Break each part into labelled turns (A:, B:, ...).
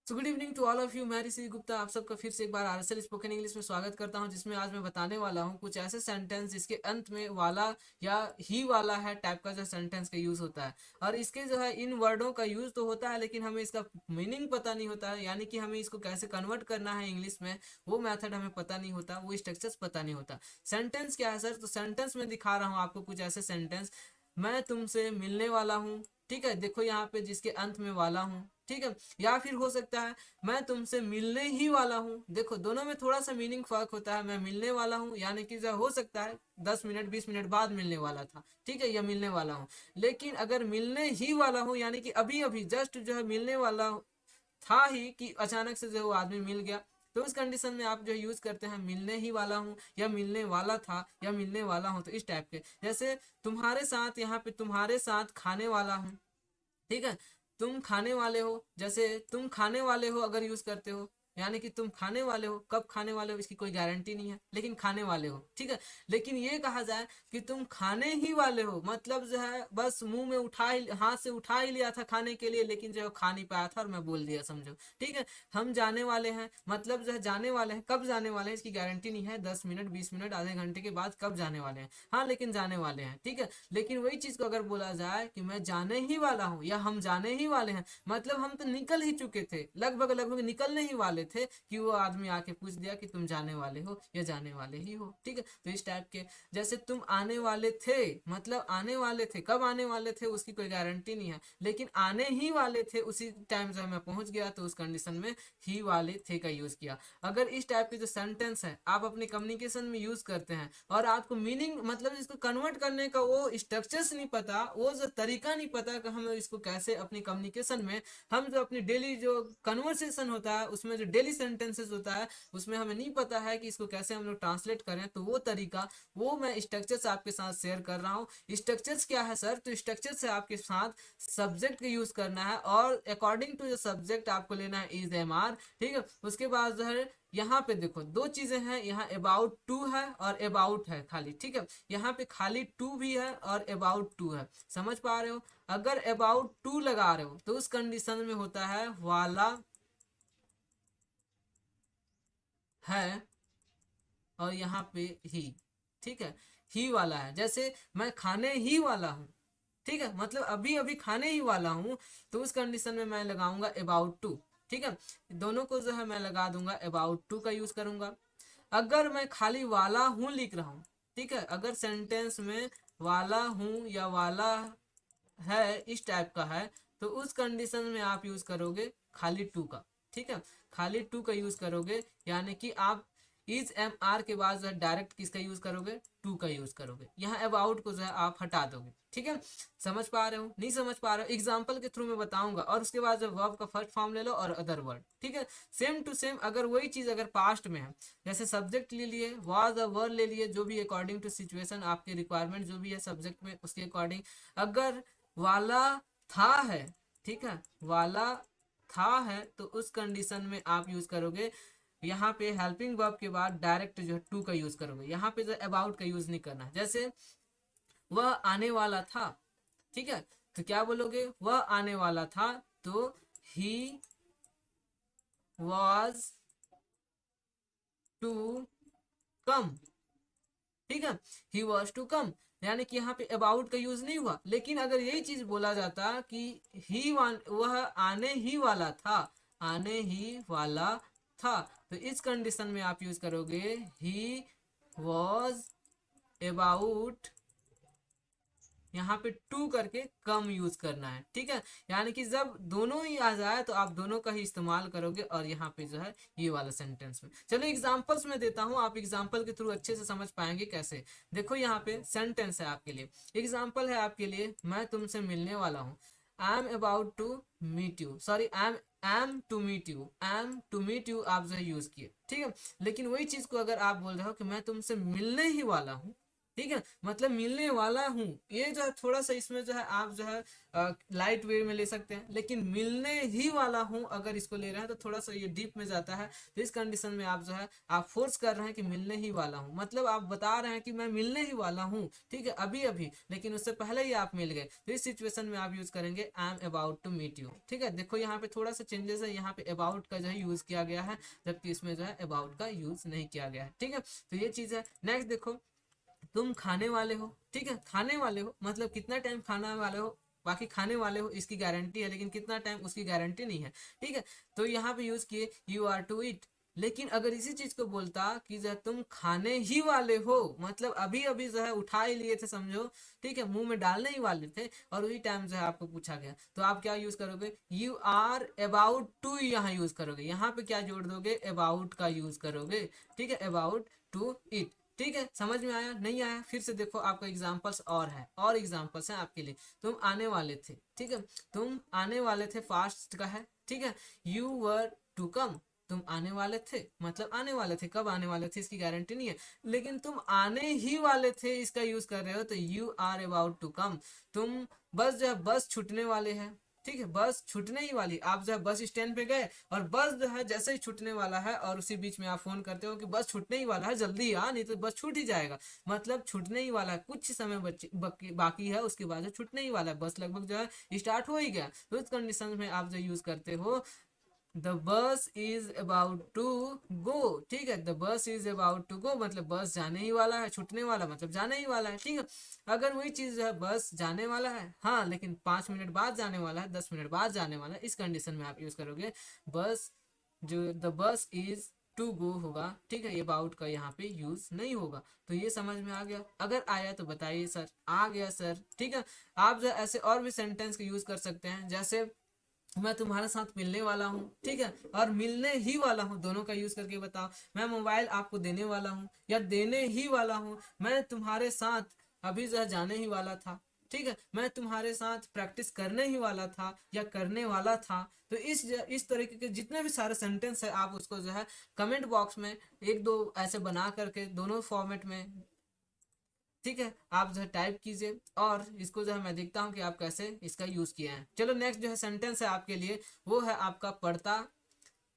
A: So good evening to all of you. मैं ऋषि गुप्ता आप सबका फिर से एक बार आरएसएल स्पोकन इंग्लिश में स्वागत करता हूं, जिसमें आज मैं बताने वाला हूं कुछ ऐसे सेंटेंस जिसके अंत में वाला या ही वाला है टाइप का जो सेंटेंस का यूज होता है। और इसके जो है इन वर्डों का यूज तो होता है, लेकिन हमें इसका मीनिंग पता नहीं होता है, यानी कि हमें इसको कैसे कन्वर्ट करना है इंग्लिश में वो मेथड हमें पता नहीं होता, वो स्ट्रक्चर्स पता नहीं होता। सेंटेंस क्या है सर? तो सेंटेंस में दिखा रहा हूँ आपको कुछ ऐसे सेंटेंस। मैं तुमसे मिलने वाला हूँ, ठीक है, देखो यहाँ पे जिसके अंत में वाला हूँ, ठीक है। या फिर हो सकता है मैं तुमसे मिलने ही वाला हूँ, देखो दोनों में थोड़ा सा मीनिंग फर्क होता है। मैं मिलने वाला हूँ यानी कि जो हो सकता है 10 मिनट 20 मिनट बाद मिलने वाला था, ठीक है, या मिलने वाला हूँ। लेकिन अगर मिलने ही वाला हूँ यानी कि अभी अभी जस्ट जो है मिलने वाला था ही, कि अचानक से जो वो आदमी मिल गया, तो उस कंडीशन में आप जो यूज करते हैं मिलने ही वाला हूँ या मिलने वाला था या मिलने वाला हूँ। तो इस टाइप के, जैसे तुम्हारे साथ, यहाँ पे तुम्हारे साथ खाने वाला हूँ, ठीक है। तुम खाने वाले हो, जैसे तुम खाने वाले हो अगर यूज करते हो, यानी कि तुम खाने वाले हो, कब खाने वाले हो इसकी कोई गारंटी नहीं है, लेकिन खाने वाले हो, ठीक है। लेकिन ये कहा जाए कि तुम खाने ही वाले हो, मतलब जो है बस मुंह में उठा ही, हाथ से उठा ही लिया था खाने के लिए, लेकिन जो है खा नहीं पाया था और मैं बोल दिया, समझो, ठीक है। हम जाने वाले हैं, मतलब जो है जाने वाले हैं, कब जाने वाले हैं इसकी गारंटी नहीं है, 10 मिनट 20 मिनट आधे घंटे के बाद कब जाने वाले हैं, हाँ लेकिन जाने वाले हैं, ठीक है। लेकिन वही चीज को अगर बोला जाए कि मैं जाने ही वाला हूँ या हम जाने ही वाले हैं, मतलब हम तो निकल ही चुके थे, लगभग लगभग निकलने ही वाले थे, कि वो आदमी आके पूछ दिया कि तुम जाने वाले हो या जाने वाले ही हो, ठीक है। तो इस टाइप के, जैसे तुम आने वाले थे, मतलब आने वाले थे, कब आने वाले थे उसकी कोई गारंटी नहीं है, लेकिन आने ही वाले थे, उसी टाइम जब मैं पहुंच गया तो उस कंडीशन में ही वाले थे का यूज किया। अगर इस टाइप के जो सेंटेंस है आप अपने कम्युनिकेशन में यूज करते हैं और आपको मीनिंग, मतलब इसको कन्वर्ट करने का वो स्ट्रक्चर्स नहीं पता, वो जो तरीका नहीं पता कि हम इसको कैसे अपनी कम्युनिकेशन में, हम जो अपनी डेली जो कन्वर्सेशन होता है उसमें जो डेली सेंटेंसेस होता है उसमें हमें नहीं पता है कि इसको कैसे हम लोग ट्रांसलेट करें, तो वो तरीका, वो मैं स्ट्रक्चर्स आपके साथ शेयर कर रहा हूँ। स्ट्रक्चर्स क्या है सर? तो स्ट्रक्चर से आपके साथ सब्जेक्ट का यूज करना है और अकॉर्डिंग टू जो सब्जेक्ट आपको लेना है इज एम आर, ठीक है। उसके बाद जो है यहाँ पे देखो दो चीजें हैं, यहाँ अबाउट टू है और अबाउट है खाली, ठीक है। यहाँ पे खाली टू भी है और अबाउट टू है, समझ पा रहे हो? अगर अबाउट टू लगा रहे हो तो उस कंडीशन में होता है वाला है और यहाँ पे ही, ठीक है, ही वाला है। जैसे मैं खाने ही वाला हूँ, ठीक है, मतलब अभी अभी खाने ही वाला हूँ, तो उस कंडीशन में मैं लगाऊंगा अबाउट टू, ठीक है। दोनों को जो है मैं लगा दूंगा, अबाउट टू का यूज करूंगा। अगर मैं खाली वाला हूँ लिख रहा हूँ, ठीक है, अगर सेंटेंस में वाला हूँ या वाला है इस टाइप का है, तो उस कंडीशन में आप यूज करोगे खाली टू का, ठीक है, खाली टू का यूज करोगे, यानी कि आप इज एम आर के बाद जो है डायरेक्ट किसका यूज करोगे? टू का यूज करोगे। यहाँ अबाउट को जो है आप हटा दोगे, ठीक है। समझ पा रहे हो? नहीं समझ पा रहे हो एग्जाम्पल के थ्रू मैं बताऊंगा, और उसके बाद जो वर्ब का फर्स्ट फॉर्म ले लो और अदर वर्ड, ठीक है। सेम टू सेम, अगर वही चीज अगर पास्ट में है, जैसे सब्जेक्ट ले लिए, वाज अ वर्ड ले लिए, जो भी अकॉर्डिंग टू सिचुएशन आपके रिक्वायरमेंट जो भी है सब्जेक्ट में उसके अकॉर्डिंग, अगर वाला था है, ठीक है, वाला था है, तो उस कंडीशन में आप यूज करोगे, यहाँ पे हेल्पिंग वर्ब के बाद डायरेक्ट जो है टू का यूज करोगे, यहाँ पे जो अबाउट का यूज नहीं करना। जैसे वह आने वाला था, ठीक है, तो क्या बोलोगे? वह आने वाला था, तो ही वॉज टू कम, ठीक है, ही वॉज टू कम, यानी कि यहाँ पे अबाउट का यूज नहीं हुआ। लेकिन अगर यही चीज बोला जाता कि वह आने ही वाला था, आने ही वाला था, तो इस कंडीशन में आप यूज करोगे ही वॉज अबाउट, यहाँ पे टू करके कम यूज करना है, ठीक है। यानी कि जब दोनों ही आ जाए तो आप दोनों का ही इस्तेमाल करोगे, और यहाँ पे जो है ये वाला सेंटेंस में, चलो एग्जांपल्स में देता हूँ, आप एग्जांपल के थ्रू अच्छे से समझ पाएंगे कैसे। देखो यहाँ पे सेंटेंस है आपके लिए, एग्जाम्पल है आपके लिए, मैं तुमसे मिलने वाला हूँ, I am about to meet you, sorry I am to meet you, I am to meet you आप जो है यूज किए, ठीक है। लेकिन वही चीज को अगर आप बोल रहे हो कि मैं तुमसे मिलने ही वाला हूँ, ठीक है, मतलब मिलने वाला हूँ, ये जो है थोड़ा सा इसमें जो है आप जो है लाइट वे में ले सकते हैं, लेकिन मिलने ही वाला हूँ अगर इसको ले रहे हैं तो थोड़ा सा ये डीप में जाता है। तो इस कंडीशन में आप जो है आप फोर्स कर रहे हैं कि मिलने ही वाला हूँ, मतलब आप बता रहे हैं कि मैं मिलने ही वाला हूँ, ठीक है, अभी अभी, लेकिन उससे पहले ही आप मिल गए। तो इस सिचुएशन में आप यूज करेंगे I am about to meet you. ठीक है, देखो यहाँ पे थोड़ा सा चेंजेस है, यहाँ पे अबाउट का जो है यूज किया गया है, जबकि इसमें जो है अबाउट का यूज नहीं किया गया है। ठीक है, तो ये चीज है। नेक्स्ट देखो, तुम खाने वाले हो, ठीक है, खाने वाले हो मतलब कितना टाइम खाने वाले हो, बाकी खाने वाले हो इसकी गारंटी है, लेकिन कितना टाइम उसकी गारंटी नहीं है। ठीक है, तो यहाँ पे यूज किए यू आर टू इट। लेकिन अगर इसी चीज को बोलता कि जो है तुम खाने ही वाले हो, मतलब अभी अभी जो है उठा ही लिए थे समझो, ठीक है, मुंह में डालने ही वाले थे, और वही टाइम जो है आपको पूछा गया, तो आप क्या यूज करोगे, यू आर अबाउट टू यहाँ यूज करोगे, यहाँ पे क्या जोड़ दोगे, अबाउट का यूज करोगे। ठीक है, अबाउट टू इट। ठीक है, समझ में आया, नहीं आया फिर से देखो, आपका एग्जाम्पल्स और है, और एग्जाम्पल्स हैं आपके लिए। तुम आने वाले थे, ठीक है, तुम आने वाले थे फास्ट का है, ठीक है, यू वर टू कम, तुम आने वाले थे मतलब आने वाले थे, कब आने वाले थे इसकी गारंटी नहीं है, लेकिन तुम आने ही वाले थे इसका यूज कर रहे हो, तो you are about to come. तुम बस जो है बस छूटने वाले हैं, ठीक है, बस छूटने ही वाली, आप जो है बस स्टैंड पे गए और बस जो है जैसे ही छूटने वाला है, और उसी बीच में आप फोन करते हो कि बस छूटने ही वाला है, जल्दी आ नहीं तो बस छूट ही जाएगा, मतलब छूटने ही वाला है, कुछ समय बाकी है, उसके बाद छूटने ही वाला है, बस लगभग जो है स्टार्ट हो ही गया। तो इस कंडीशन में आप जो यूज करते हो the bus is about to go. ठीक है, the bus is about to go मतलब बस जाने ही वाला है, छूटने वाला मतलब जाने ही वाला है। ठीक है, अगर वही चीज है बस जाने वाला है, हाँ, लेकिन 5 मिनट बाद जाने वाला है, 10 मिनट बाद जाने वाला है, इस कंडीशन में आप यूज करोगे बस, जो the bus is to go होगा। ठीक है, ये अबाउट का यहाँ पे यूज नहीं होगा। तो ये समझ में आ गया, अगर आया तो बताइए सर। आ गया सर, ठीक है। आप जो ऐसे और भी सेंटेंस का यूज कर सकते हैं, जैसे मैं तुम्हारे साथ मिलने वाला हूँ, ठीक है, और मिलने ही वाला हूँ, दोनों का यूज करके बताओ। मैं मोबाइल आपको देने वाला हूँ, या देने ही वाला हूँ। मैं तुम्हारे साथ अभी जो है जाने ही वाला था, ठीक है, मैं तुम्हारे साथ प्रैक्टिस करने ही वाला था, या करने वाला था। तो इस तरीके के जितने भी सारे सेंटेंस है, आप उसको जो है कमेंट बॉक्स में एक दो ऐसे बना करके दोनों फॉर्मेट में, ठीक है, आप जो है टाइप कीजिए, और इसको जो है मैं देखता हूँ कि आप कैसे इसका यूज किए हैं। चलो नेक्स्ट जो है सेंटेंस है आपके लिए, वो है आपका पढ़ता,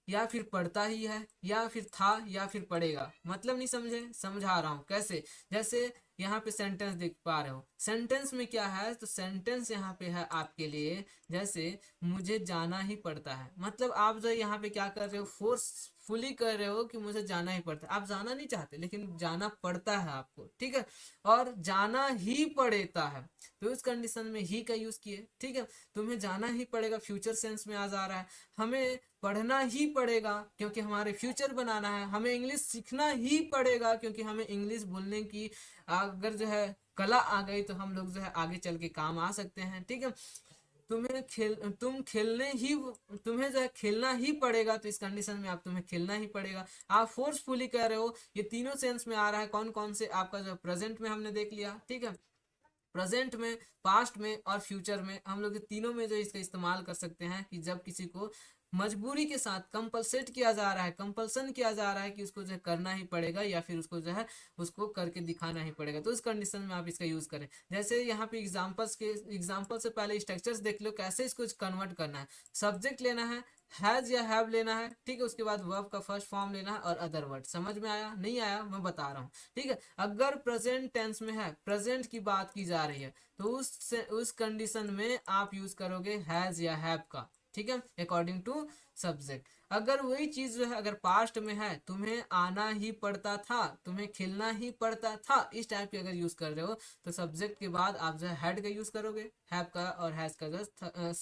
A: या फिर पढ़ता ही है, या फिर था, या फिर पढ़ेगा। मतलब नहीं समझे, समझा रहा हूँ कैसे। जैसे यहाँ पे सेंटेंस देख पा रहे हो, सेंटेंस में क्या है, तो सेंटेंस यहाँ पे है आपके लिए, जैसे मुझे जाना ही पड़ता है, मतलब आप जो यहाँ पे क्या कर रहे हो, फोर्सफुली कर रहे हो कि मुझे जाना ही पड़ता है। आप जाना नहीं चाहते, लेकिन जाना पड़ता है आपको, ठीक है, और जाना ही पड़ता है, तो इस कंडीशन में ही का यूज किए। ठीक है, तुम्हें जाना ही पड़ेगा, फ्यूचर सेंस में आ जा रहा है। हमें पढ़ना ही पड़ेगा क्योंकि हमारे फ्यूचर बनाना है। हमें इंग्लिश सीखना ही पड़ेगा क्योंकि हमें इंग्लिश बोलने की अगर जो है कला आ गई, तो हम लोग जो है आगे चल के काम आ सकते हैं। ठीक है, तुम खेलने ही, तुम्हें जो है खेलना ही पड़ेगा, तो इस कंडीशन में आप तुम्हें खेलना ही पड़ेगा। आप फोर्सफुली कह रहे हो, ये तीनों सेंस में आ रहा है। कौन कौन से, आपका जो प्रेजेंट में हमने देख लिया, ठीक है, प्रेजेंट में, पास्ट में और फ्यूचर में, हम लोग तीनों में जो इसका इस्तेमाल कर सकते हैं कि जब किसी को मजबूरी के साथ कंपलसेट किया जा रहा है, कंपल्सन किया जा रहा है कि उसको जो है करना ही पड़ेगा, या फिर उसको जो है उसको करके दिखाना ही पड़ेगा, तो उस कंडीशन में आप इसका यूज करें। जैसे यहाँ पे एग्जाम्पल से पहले स्ट्रक्चर्स देख लो, कैसे इसको कन्वर्ट करना है। सब्जेक्ट लेना है, हैज या हैव लेना है, ठीक है, उसके बाद वर्ब का फर्स्ट फॉर्म लेना है, और अदर वर्ड। समझ में आया, नहीं आया मैं बता रहा हूँ। ठीक है, अगर प्रेजेंट टेंस में है, प्रेजेंट की बात की जा रही है, तो उस कंडीशन में आप यूज करोगे हैज या हैव का, ठीक है, अकॉर्डिंग टू सब्जेक्ट। अगर वही चीज जो है अगर पास्ट में है, तुम्हें आना ही पड़ता था, तुम्हें खेलना ही पड़ता था, इस टाइप के अगर यूज कर रहे हो, तो सब्जेक्ट के बाद आप जो है हैड का यूज करोगे, हैव का और हैज का जो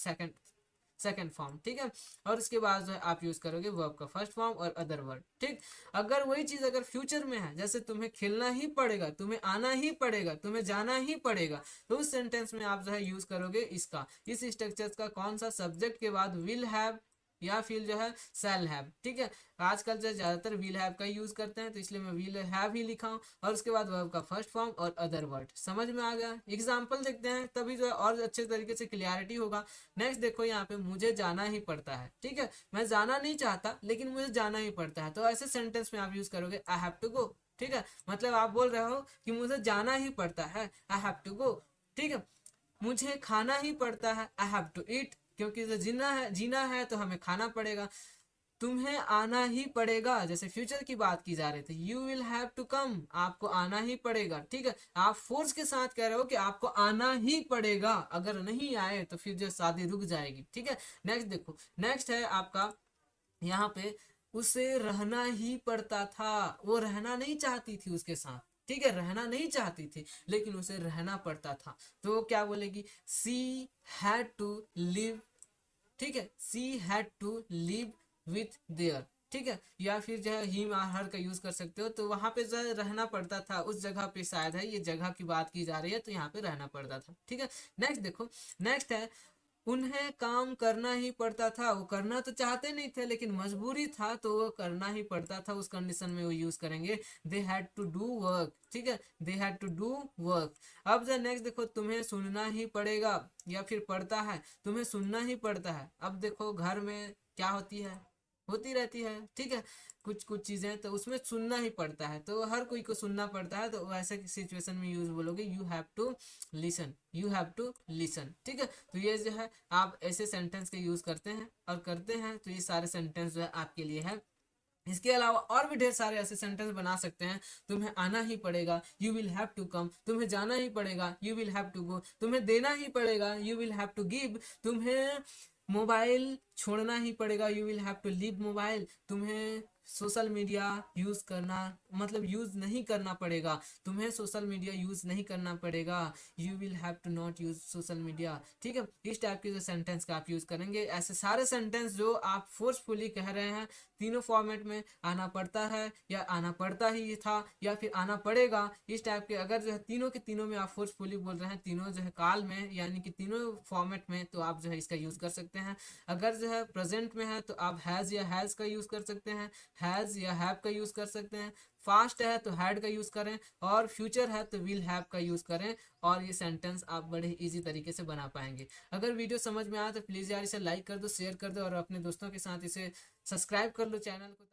A: सेकंड फॉर्म, ठीक है, और उसके बाद जो है आप यूज करोगे वर्ब का फर्स्ट फॉर्म और अदर वर्ड। ठीक, अगर वही चीज अगर फ्यूचर में है, जैसे तुम्हें खेलना ही पड़ेगा, तुम्हें आना ही पड़ेगा, तुम्हें जाना ही पड़ेगा, तो उस सेंटेंस में आप जो है यूज करोगे इसका, इस स्ट्रक्चर का कौन सा, सब्जेक्ट के बाद विल हैव या फिर जो है शैल हैव। ठीक है, आजकल जो ज्यादातर विल हैव का यूज करते हैं, तो इसलिए मैं विल हैव ही लिखा हूँ, और उसके बाद वर्ब का फर्स्ट फॉर्म और अदर वर्ड। समझ में आ गया, एग्जाम्पल देखते हैं तभी जो है और अच्छे तरीके से क्लियरिटी होगा। नेक्स्ट देखो, यहाँ पे मुझे जाना ही पड़ता है, ठीक है, मैं जाना नहीं चाहता लेकिन मुझे जाना ही पड़ता है, तो ऐसे सेंटेंस में आप यूज करोगे आई हैव टू गो। ठीक है, मतलब आप बोल रहे हो कि मुझे जाना ही पड़ता है, आई हैव टू गो। ठीक है, मुझे खाना ही पड़ता है, आई हैव टू ईट, क्योंकि जीना है तो हमें खाना पड़ेगा। तुम्हें आना ही पड़ेगा, जैसे फ्यूचर की बात की जा रही थी, you will have to come, आपको आना ही पड़ेगा। ठीक है, आप फोर्स के साथ कह रहे हो कि आपको आना ही पड़ेगा, अगर नहीं आए तो फिर जो शादी रुक जाएगी। ठीक है, नेक्स्ट देखो, नेक्स्ट है आपका यहाँ पे, उसे रहना ही पड़ता था, वो रहना नहीं चाहती थी उसके साथ। ठीक है, रहना नहीं चाहती थी लेकिन उसे रहना पड़ता था, तो वो क्या बोलेगी, सी हैड टू लिव। ठीक है, she had to live with there. ठीक है, या फिर जो है हिम और हर का यूज कर सकते हो, तो वहां पे जो है रहना पड़ता था, उस जगह पे शायद है, ये जगह की बात की जा रही है, तो यहाँ पे रहना पड़ता था। ठीक है, नेक्स्ट देखो, नेक्स्ट है, उन्हें काम करना ही पड़ता था, वो करना तो चाहते नहीं थे लेकिन मजबूरी था तो वो करना ही पड़ता था, उस कंडीशन में वो यूज करेंगे, they had to do work. ठीक है, they had to do work. अब जो नेक्स्ट देखो, तुम्हें सुनना ही पड़ेगा, या फिर पड़ता है, तुम्हें सुनना ही पड़ता है। अब देखो घर में क्या होती है, होती रहती है। ठीक है, कुछ कुछ चीजें तो उसमें सुनना ही पड़ता है, तो हर कोई को सुनना पड़ता है, तो वैसे सिचुएशन में यूज बोलोगे, you have to listen, you have to listen. ठीक है, तो ये जो है आप ऐसे सेंटेंस के यूज करते हैं और करते हैं, तो ये सारे सेंटेंस जो है आपके लिए है। इसके अलावा और भी ढेर सारे ऐसे सेंटेंस बना सकते हैं, तुम्हें आना ही पड़ेगा, you will have to come, तुम्हें जाना ही पड़ेगा, you will have to go, तुम्हें देना ही पड़ेगा, you will have to give, तुम्हें मोबाइल छोड़ना ही पड़ेगा, you will have to leave mobile, तुम्हें सोशल मीडिया यूज करना, मतलब यूज नहीं करना पड़ेगा, तुम्हें सोशल मीडिया यूज नहीं करना पड़ेगा, you will have to not use social media. ठीक है, इस टाइप के जो सेंटेंस का आप यूज करेंगे, ऐसे सारे सेंटेंस जो आप फोर्सफुली कह रहे हैं, तीनों फॉर्मेट में आना पड़ता है या आना पड़ता ही था या फिर आना पड़ेगा, इस टाइप के अगर जो है तीनों के तीनों में आप फोर्सफुली बोल रहे हैं, तीनों जो है काल में यानी कि तीनों फॉर्मेट में, तो आप जो है इसका यूज कर सकते हैं। अगर जो है प्रेजेंट में है तो आप हैज या हैज का यूज कर सकते हैं, हैज या हैव का यूज कर सकते हैं, फास्ट है तो हैड का यूज करें, और फ्यूचर है तो विल हैव का यूज करें, और ये सेंटेंस आप बड़े इजी तरीके से बना पाएंगे। अगर वीडियो समझ में आया तो प्लीज़ यार इसे लाइक कर दो, शेयर कर दो, और अपने दोस्तों के साथ इसे सब्सक्राइब कर लो चैनल को।